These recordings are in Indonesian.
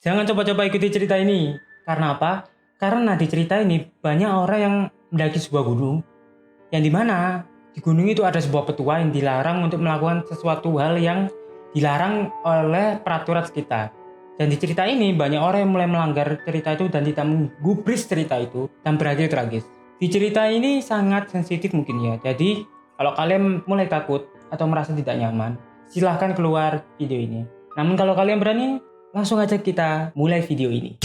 Jangan coba-coba ikuti cerita ini. Karena apa? Karena di cerita ini banyak orang yang mendaki sebuah gunung, yang dimana di gunung itu ada sebuah petua yang dilarang untuk melakukan sesuatu hal yang dilarang oleh peraturan sekitar. Dan di cerita ini banyak orang yang mulai melanggar cerita itu dan tidak menggubris cerita itu dan berakhir tragis. Di cerita ini sangat sensitif mungkin ya. Jadi kalau kalian mulai takut atau merasa tidak nyaman, silahkan keluar video ini. Namun kalau kalian berani, langsung aja kita mulai video ini.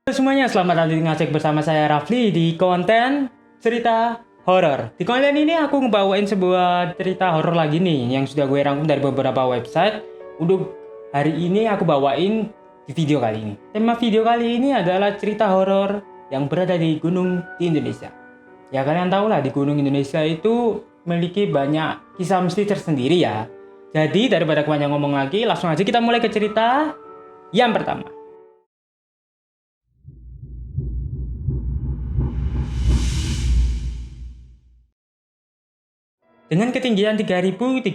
Halo semuanya, selamat datang di Ngacek bersama saya Rafli di konten cerita horor. Di konten ini aku ngebawain sebuah cerita horor lagi nih yang sudah gue rangkum dari beberapa website. Untuk hari ini aku bawain di video kali ini. Tema video kali ini adalah cerita horor yang berada di gunung di Indonesia. Ya kalian tahu lah, di gunung Indonesia itu memiliki banyak kisah mistis tersendiri ya. Jadi daripada kebanyakan ngomong lagi, langsung aja kita mulai ke cerita yang pertama. Dengan ketinggian 3.371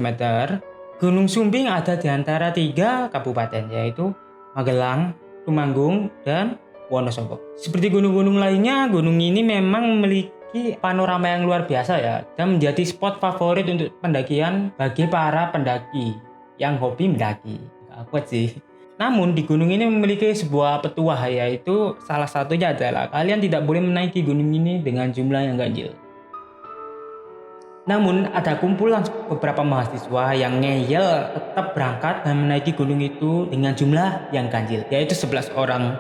meter, Gunung Sumbing ada di antara 3 kabupaten, yaitu Magelang, Tumanggung, dan Wonosobo. Seperti gunung-gunung lainnya, gunung ini memang memiliki panorama yang luar biasa ya, dan menjadi spot favorit untuk pendakian bagi para pendaki yang hobi mendaki. Aku sih. Namun di gunung ini memiliki sebuah petuah, yaitu salah satunya adalah kalian tidak boleh menaiki gunung ini dengan jumlah yang ganjil. Namun ada kumpulan beberapa mahasiswa yang ngeyel tetap berangkat dan menaiki gunung itu dengan jumlah yang ganjil, yaitu 11 orang.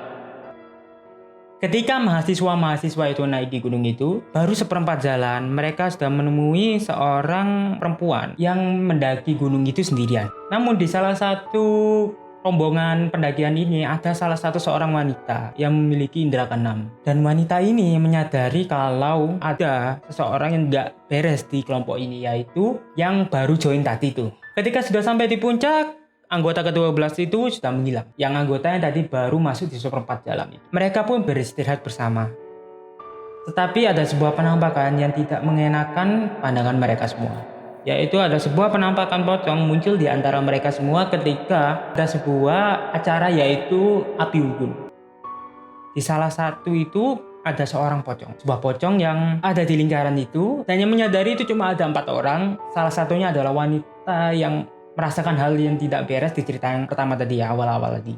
Ketika mahasiswa-mahasiswa itu naik di gunung itu, baru seperempat jalan mereka sudah menemui seorang perempuan yang mendaki gunung itu sendirian. Namun di salah satu rombongan pendakian ini ada salah satu seorang wanita yang memiliki indera keenam. Dan wanita ini menyadari kalau ada seseorang yang tidak beres di kelompok ini, yaitu yang baru join tadi itu. Ketika sudah sampai di puncak, anggota ke-12 itu sudah menghilang. Yang anggota yang tadi baru masuk di seperempat jalan itu. Mereka pun beristirahat bersama. Tetapi ada sebuah penampakan yang tidak mengenakan pandangan mereka semua. Yaitu ada sebuah penampakan pocong muncul di antara mereka semua ketika ada sebuah acara, yaitu api unggun. Di salah satu itu ada seorang pocong, sebuah pocong yang ada di lingkaran itu, dan yang menyadari itu cuma ada 4 orang. Salah satunya adalah wanita yang merasakan hal yang tidak beres di cerita yang pertama tadi ya, awal-awal tadi.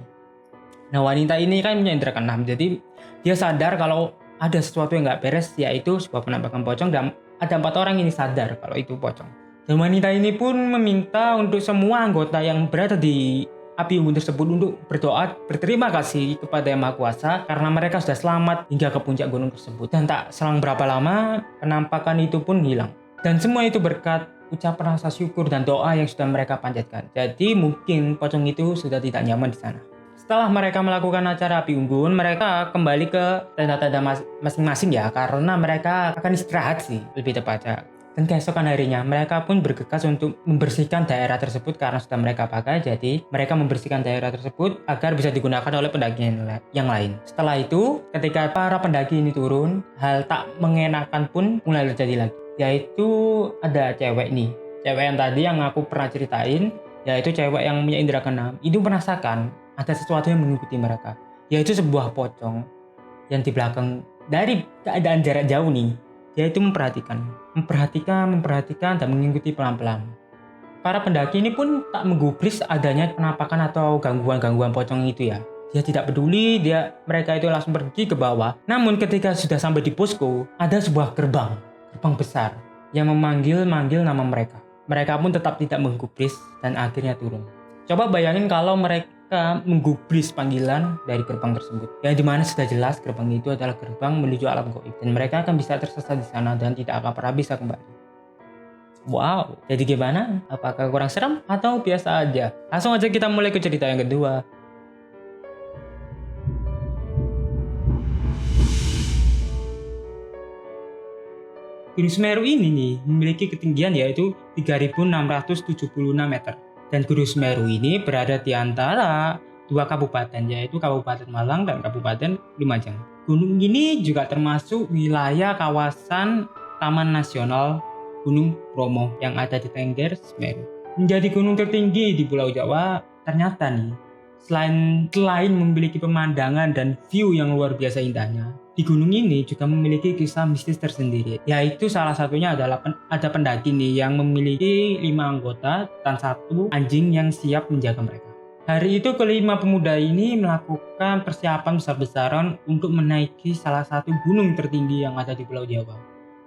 Nah, wanita ini kan punya indera keenam, jadi dia sadar kalau ada sesuatu yang nggak beres, yaitu sebuah penampakan pocong, dan ada 4 orang ini sadar kalau itu pocong. Dan wanita ini pun meminta untuk semua anggota yang berada di api unggun tersebut untuk berdoa berterima kasih kepada Yang Maha Kuasa karena mereka sudah selamat hingga ke puncak gunung tersebut. Dan tak selang berapa lama, penampakan itu pun hilang. Dan semua itu berkat ucapan rasa syukur dan doa yang sudah mereka panjatkan. Jadi mungkin pocong itu sudah tidak nyaman di sana. Setelah mereka melakukan acara api unggun, mereka kembali ke tenda-tenda masing-masing ya, karena mereka akan istirahat sih lebih tepatnya. Dan keesokan harinya mereka pun bergegas untuk membersihkan daerah tersebut karena sudah mereka pakai. Jadi mereka membersihkan daerah tersebut agar bisa digunakan oleh pendaki yang lain. Setelah itu, ketika para pendaki ini turun, hal tak mengenakan pun mulai terjadi lagi. Yaitu ada cewek nih, cewek yang tadi yang aku pernah ceritain, yaitu cewek yang punya indera keenam. Itu merasakan ada sesuatu yang mengikuti mereka, yaitu sebuah pocong yang di belakang dari keadaan jarak jauh nih. Yaitu memperhatikan dan mengikuti pelan-pelan. Para pendaki ini pun tak menggubris adanya penampakan atau gangguan-gangguan pocong itu ya. Dia tidak peduli, mereka itu langsung pergi ke bawah. Namun ketika sudah sampai di posko, ada sebuah gerbang besar yang memanggil nama mereka. Mereka pun tetap tidak menggubris dan akhirnya turun. Coba bayangin kalau mereka menggubris panggilan dari gerbang tersebut, yang dimana sudah jelas gerbang itu adalah gerbang menuju alam gaib, dan mereka akan bisa tersesat di sana dan tidak akan pernah bisa kembali. Wow, jadi gimana? Apakah kurang serem atau biasa aja? Langsung aja kita mulai ke cerita yang kedua. Gunung Semeru ini nih memiliki ketinggian yaitu 3.676 meter. Dan Gunung Semeru ini berada di antara 2 kabupaten, yaitu Kabupaten Malang dan Kabupaten Lumajang. Gunung ini juga termasuk wilayah kawasan Taman Nasional Gunung Bromo yang ada di Tengger, Semeru. Menjadi gunung tertinggi di Pulau Jawa, ternyata nih, selain memiliki pemandangan dan view yang luar biasa indahnya, di gunung ini juga memiliki kisah mistis tersendiri, yaitu salah satunya adalah ada pendaki nih yang memiliki 5 anggota dan 1 anjing yang siap menjaga mereka. Hari itu kelima pemuda ini melakukan persiapan besar-besaran untuk menaiki salah satu gunung tertinggi yang ada di Pulau Jawa,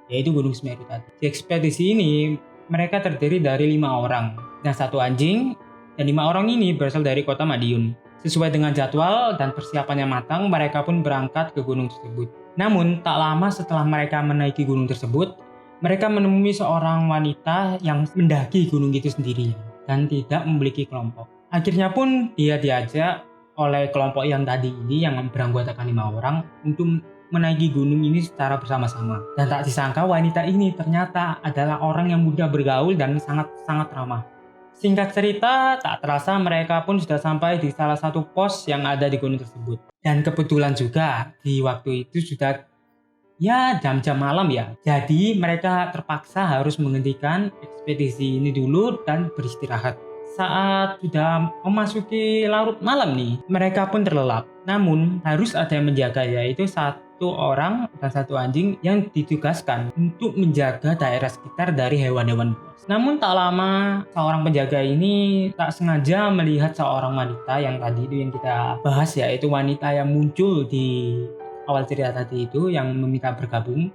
yaitu Gunung Semeru tadi. Di ekspedisi ini, mereka terdiri dari 5 orang dan 1 anjing, dan 5 orang ini berasal dari kota Madiun. Sesuai dengan jadwal dan persiapannya matang, mereka pun berangkat ke gunung tersebut. Namun, tak lama setelah mereka menaiki gunung tersebut, mereka menemui seorang wanita yang mendaki gunung itu sendirian dan tidak memiliki kelompok. Akhirnya pun dia diajak oleh kelompok yang tadi ini yang beranggotakan 5 orang untuk menaiki gunung ini secara bersama-sama. Dan tak disangka wanita ini ternyata adalah orang yang mudah bergaul dan sangat-sangat ramah. Singkat cerita, tak terasa mereka pun sudah sampai di salah satu pos yang ada di gunung tersebut. Dan kebetulan juga di waktu itu sudah jam-jam malam ya. Jadi mereka terpaksa harus menghentikan ekspedisi ini dulu dan beristirahat. Saat sudah memasuki larut malam nih, mereka pun terlelap. Namun harus ada yang menjaga, yaitu 1 orang dan 1 anjing yang ditugaskan untuk menjaga daerah sekitar dari hewan-hewan buas. Namun tak lama seorang penjaga ini tak sengaja melihat seorang wanita yang tadi itu yang kita bahas, yaitu wanita yang muncul di awal cerita tadi itu yang meminta bergabung.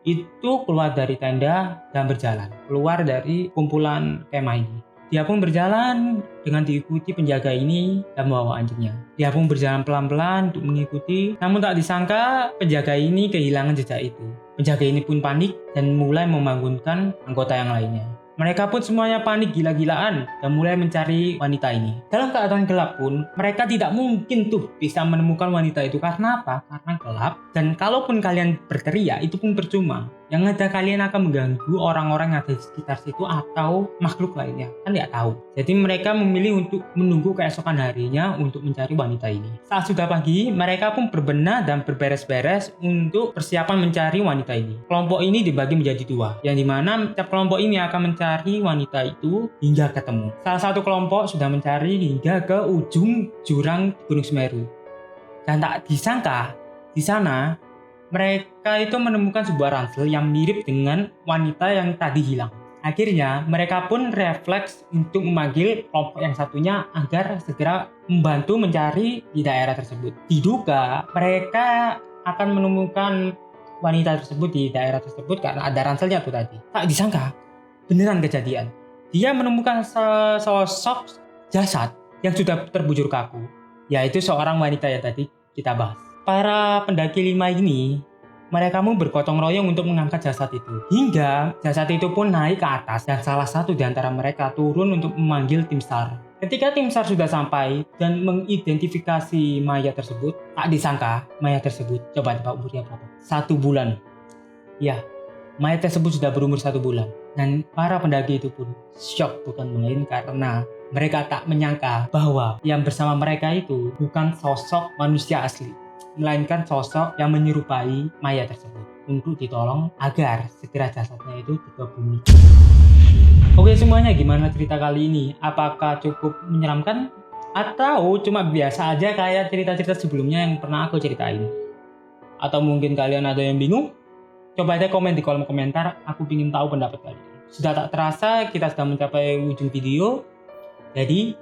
Itu keluar dari tenda dan berjalan keluar dari kumpulan kemah ini. Dia pun berjalan dengan diikuti penjaga ini dan membawa anjingnya. Dia pun berjalan pelan-pelan untuk mengikuti, namun tak disangka penjaga ini kehilangan jejak itu. Penjaga ini pun panik dan mulai membangunkan anggota yang lainnya. Mereka pun semuanya panik gila-gilaan dan mulai mencari wanita ini. Dalam keadaan gelap pun, mereka tidak mungkin tuh bisa menemukan wanita itu. Karena apa? Karena gelap. Dan kalaupun kalian berteriak, itu pun percuma. Yang ada kalian akan mengganggu orang-orang yang ada di sekitar situ atau makhluk lainnya. Kan nggak tahu. Jadi mereka memilih untuk menunggu keesokan harinya untuk mencari wanita ini. Saat sudah pagi, mereka pun berbenah dan berberes-beres untuk persiapan mencari wanita ini. Kelompok ini dibagi menjadi 2, yang dimana setiap kelompok ini akan mencari wanita itu hingga ketemu. Salah satu kelompok sudah mencari hingga ke ujung jurang Gunung Semeru. Dan tak disangka, di sana mereka itu menemukan sebuah ransel yang mirip dengan wanita yang tadi hilang. Akhirnya mereka pun refleks untuk memanggil kelompok yang satunya agar segera membantu mencari di daerah tersebut. Diduga mereka akan menemukan wanita tersebut di daerah tersebut karena ada ranselnya tuh tadi. Tak disangka, beneran kejadian. Dia menemukan sosok jasad yang sudah terbujur kaku, yaitu seorang wanita yang tadi kita bahas. Para pendaki 5 ini, mereka pun bergotong royong untuk mengangkat jasad itu. Hingga jasad itu pun naik ke atas dan salah satu di antara mereka turun untuk memanggil tim SAR. Ketika tim SAR sudah sampai dan mengidentifikasi mayat tersebut, tak disangka mayat tersebut, coba tebak umurnya berapa? 1 bulan. Ya, mayat tersebut sudah berumur 1 bulan. Dan para pendaki itu pun syok bukan main karena mereka tak menyangka bahwa yang bersama mereka itu bukan sosok manusia asli, melainkan sosok yang menyerupai mayat tersebut untuk ditolong agar segera jasadnya itu dikebumi. Oke semuanya, gimana cerita kali ini? Apakah cukup menyeramkan? Atau cuma biasa aja kayak cerita-cerita sebelumnya yang pernah aku ceritain? Atau mungkin kalian ada yang bingung? Coba aja komen di kolom komentar, aku ingin tahu pendapat kalian. Sudah tak terasa kita sudah mencapai ujung video. Jadi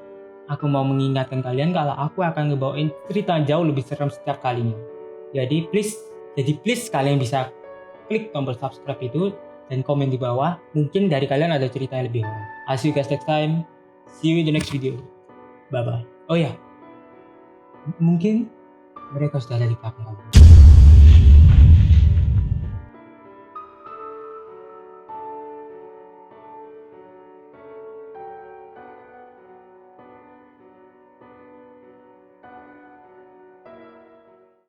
aku mau mengingatkan kalian kalau aku akan ngebawain cerita jauh lebih serem setiap kalinya. Jadi please kalian bisa klik tombol subscribe itu dan komen di bawah. Mungkin dari kalian ada cerita yang lebih horor. I'll see you guys next time. See you in the next video. Bye bye. Oh ya, mungkin mereka sudah ada di belakang.